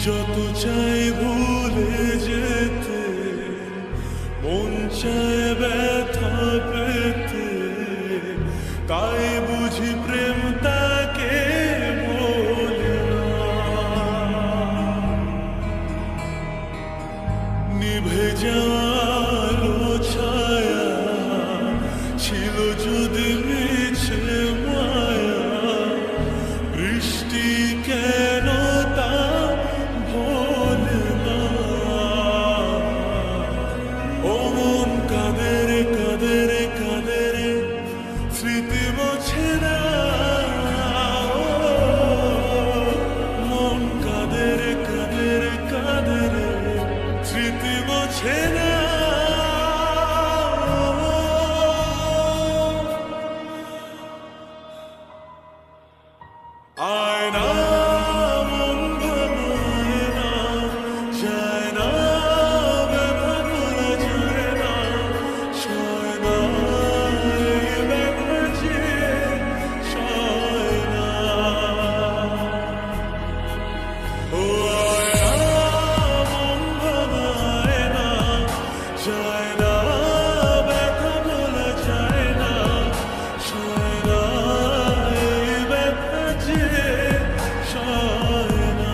যত চাই ভুলে যেতে, মন চায় ব্যথা পেতে, তাই বুঝি প্রেম তাকে বলে না। নিভে যাওয়ালো ছায়া ছিল যদি মিছে মায়া, বৃষ্টি কেন তা ভোলে না। ও মন কাঁদে রে কাঁদে রে কাঁদে রে, স্মৃতি মোছে না। মন কাঁদে রে কাঁদে রে কাঁদে রে, স্মৃতি মোছে না। আয়না মন ভাঙায় না, যায় না ব্যথা ভোলা যায় না, সয় না এই ব্যথা যে সয় না। ও আয়না মন ভাঙায় না, যায় না ব্যথা ভোলা যায় না, সয় না এই ব্যথা যে সয় না।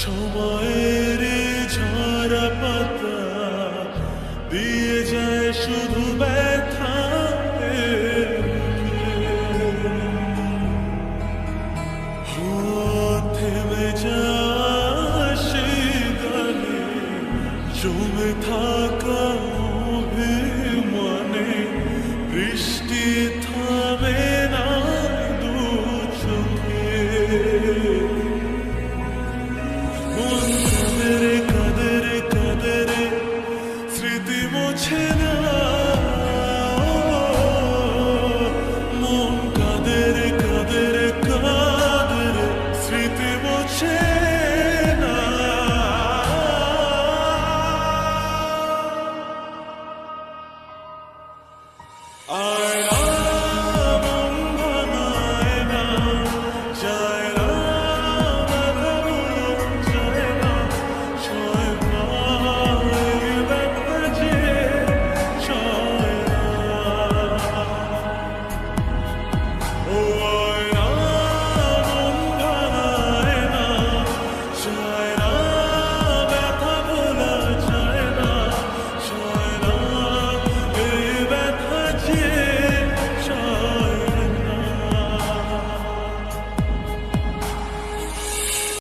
সময়ের ঝরা পাতা দিয়ে যায় শুধু ব্যথা, থেমে যায় সেই গানে জমে থাকা অভিমানে, বৃষ্টি থামে না দু চোখে।